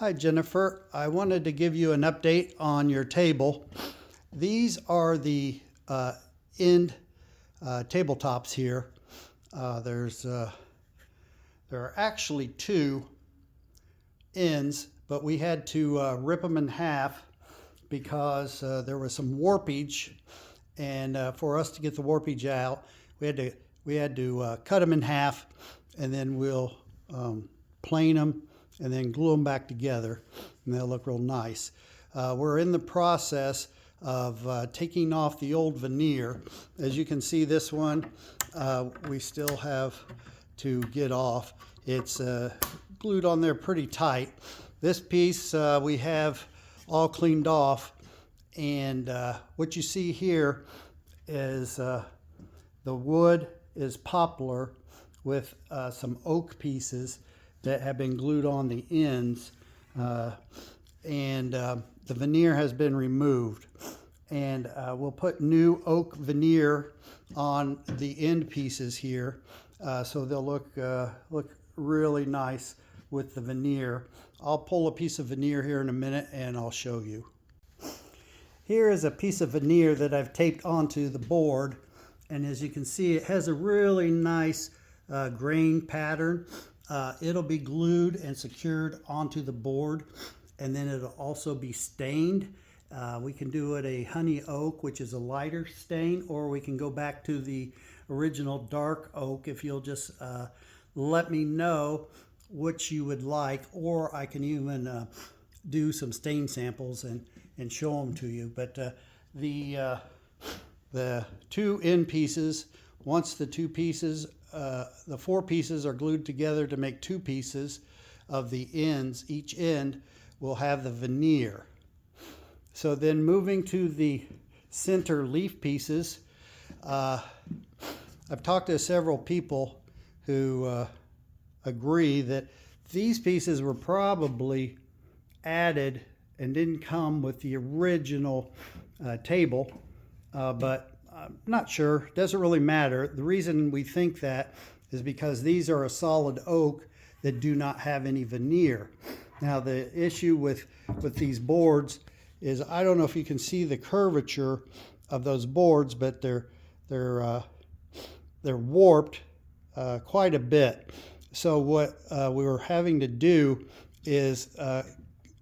Hi Jennifer, I wanted to give you an update on your table. These are the end tabletops here. There are actually two ends, but we had to rip them in half because there was some warpage, and for us to get the warpage out, we had to cut them in half, and then we'll plane them and then glue them back together, and they'll look real nice. We're in the process of taking off the old veneer. As you can see, this one we still have to get off. It's glued on there pretty tight. This piece we have all cleaned off, and what you see here is the wood is poplar with some oak pieces that have been glued on the ends, and the veneer has been removed, and we'll put new oak veneer on the end pieces here, so they'll look really nice with the veneer. I'll pull a piece of veneer here in a minute and I'll show you. Here is a piece of veneer that I've taped onto the board, and as you can see, it has a really nice grain pattern. It'll be glued and secured onto the board, and then it'll also be stained. We can do it a honey oak, which is a lighter stain, or we can go back to the original dark oak if you'll just let me know what you would like, or I can even do some stain samples and show them to you. But the two end pieces, once the two pieces, the four pieces are glued together to make two pieces of the ends, each end will have the veneer. So then moving to the center leaf pieces, I've talked to several people who agree that these pieces were probably added and didn't come with the original table, but I'm not sure. It doesn't really matter. The reason we think that is because these are a solid oak that do not have any veneer. Now the issue with these boards is, I don't know if you can see the curvature of those boards, but they're warped quite a bit. So what we were having to do is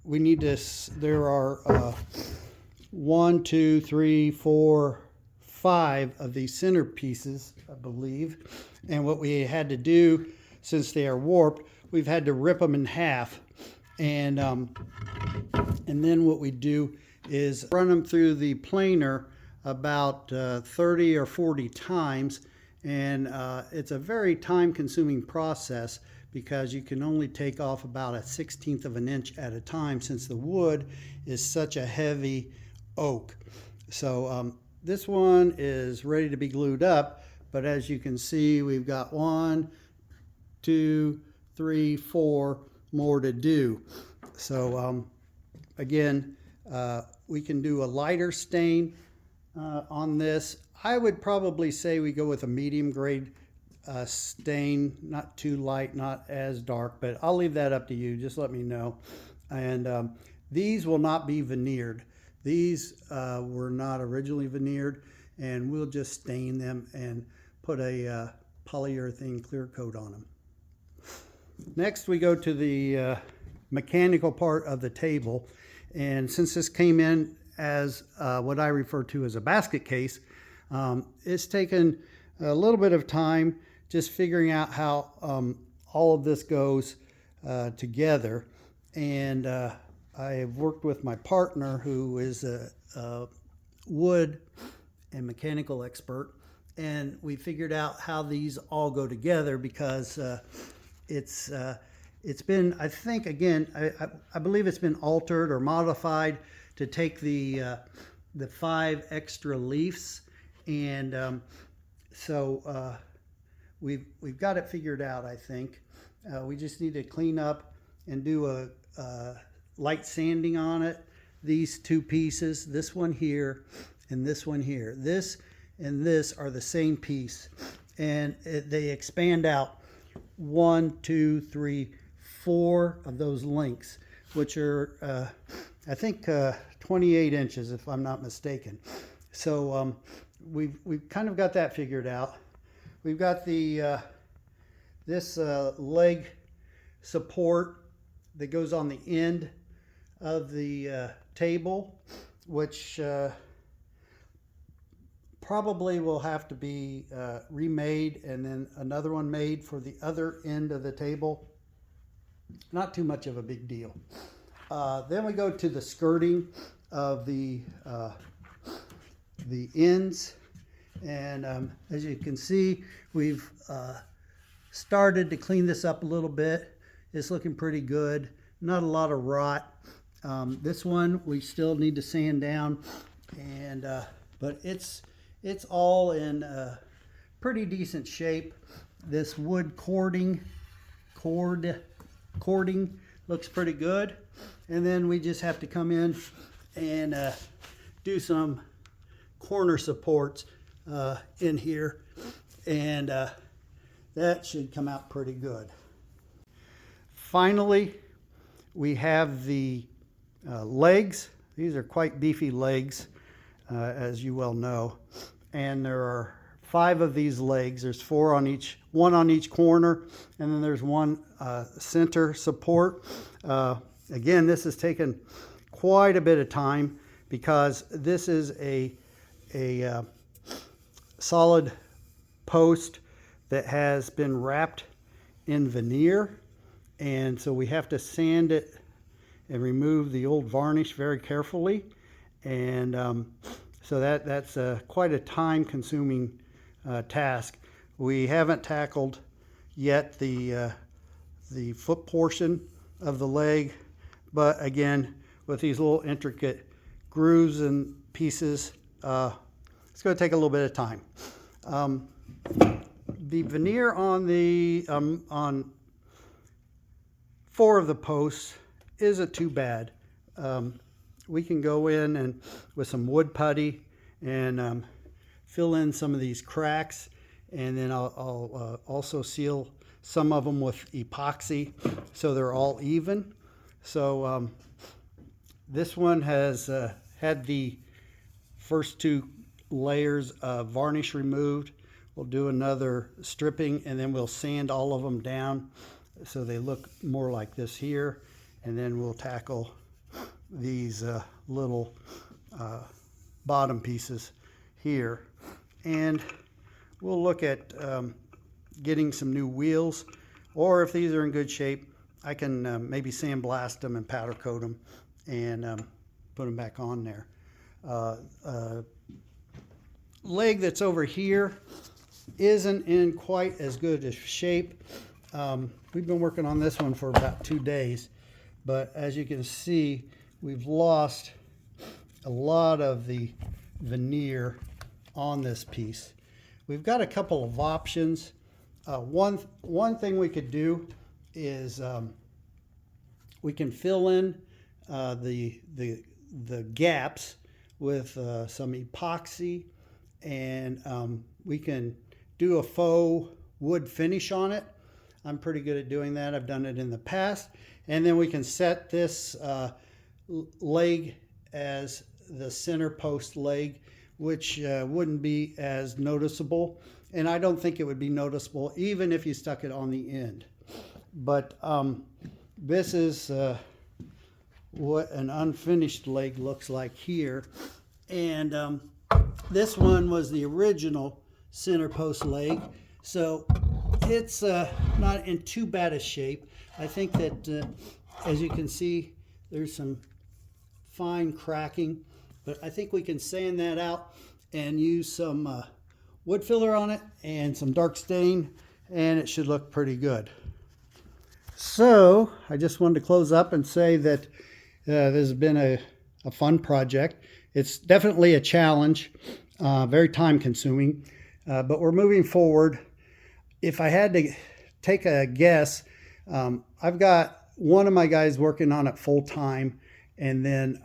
we need to, there are 1, 2, 3, 4, 5 of these center pieces, I believe. And what we had to do, since they are warped, we've had to rip them in half. And then what we do is run them through the planer about 30 or 40 times. And it's a very time-consuming process because you can only take off about 1/16 of an inch at a time, since the wood is such a heavy oak. So this one is ready to be glued up, but as you can see, we've got 1, 2, 3, 4 more to do. So again, we can do a lighter stain on this. I would probably say we go with a medium grade stain, not too light, not as dark, but I'll leave that up to you. Just let me know. And these will not be veneered. These were not originally veneered, and we'll just stain them and put a polyurethane clear coat on them. Next, we go to the mechanical part of the table. And since this came in as what I refer to as a basket case, it's taken a little bit of time just figuring out how all of this goes together. And I have worked with my partner, who is a wood and mechanical expert, and we figured out how these all go together because it's been, I think, again, I believe it's been altered or modified to take the 5 extra leaves, and so we've got it figured out, I think. We just need to clean up and do a light sanding on it. These two pieces, this one here and this one here, this and this are the same piece, and they expand out 1, 2, 3, 4 of those links. which are, I think, 28 inches, if I'm not mistaken. So we've kind of got that figured out. We've got the this leg support that goes on the end of the table, which probably will have to be remade, and then another one made for the other end of the table. Not too much of a big deal. Then we go to the skirting of the ends, and as you can see, we've started to clean this up a little bit. It's looking pretty good. Not a lot of rot. This one we still need to sand down, and but it's all in pretty decent shape. This wood cording looks pretty good, and then we just have to come in and do some corner supports in here, and that should come out pretty good. Finally, we have the legs. These are quite beefy legs, as you well know, and there are 5 of these legs. There's 4 on each, 1 on each corner, and then there's 1 center support. Again, this has taken quite a bit of time because this is a solid post that has been wrapped in veneer, and so we have to sand it and remove the old varnish very carefully, and so that's quite a time-consuming task. We haven't tackled yet the foot portion of the leg, but again, with these little intricate grooves and pieces, it's going to take a little bit of time. The veneer on 4 of the posts isn't too bad. We can go in and with some wood putty and fill in some of these cracks, and then I'll also seal some of them with epoxy so they're all even. So this one has had the first 2 layers of varnish removed. We'll do another stripping, and then we'll sand all of them down so they look more like this here, and then we'll tackle these little bottom pieces here, and we'll look at getting some new wheels, or if these are in good shape, I can maybe sandblast them and powder coat them and put them back on there. Leg that's over here isn't in quite as good a shape. We've been working on this one for about 2 days, but as you can see, we've lost a lot of the veneer on this piece. We've got a couple of options. One thing we could do is we can fill in the gaps with some epoxy, and we can do a faux wood finish on it. I'm pretty good at doing that. I've done it in the past. And then we can set this leg as the center post leg, which wouldn't be as noticeable. And I don't think it would be noticeable even if you stuck it on the end. But this is what an unfinished leg looks like here. And this one was the original center post leg. So it's not in too bad a shape. I think that as you can see, there's some fine cracking, but I think we can sand that out and use some wood filler on it and some dark stain, and it should look pretty good. So I just wanted to close up and say that this has been a fun project. It's definitely a challenge, very time consuming, but we're moving forward. If I had to take a guess, I've got one of my guys working on it full time, and then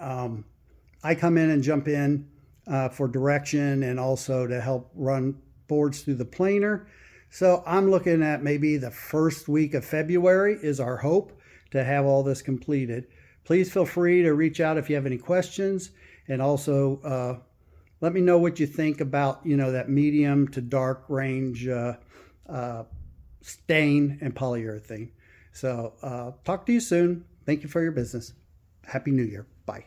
I come in and jump in for direction and also to help run boards through the planer. So I'm looking at maybe the first week of February is our hope to have all this completed. Please feel free to reach out if you have any questions, and also let me know what you think about, that medium to dark range stain and polyurethane. So talk to you soon. Thank you for your business. Happy New Year. Bye.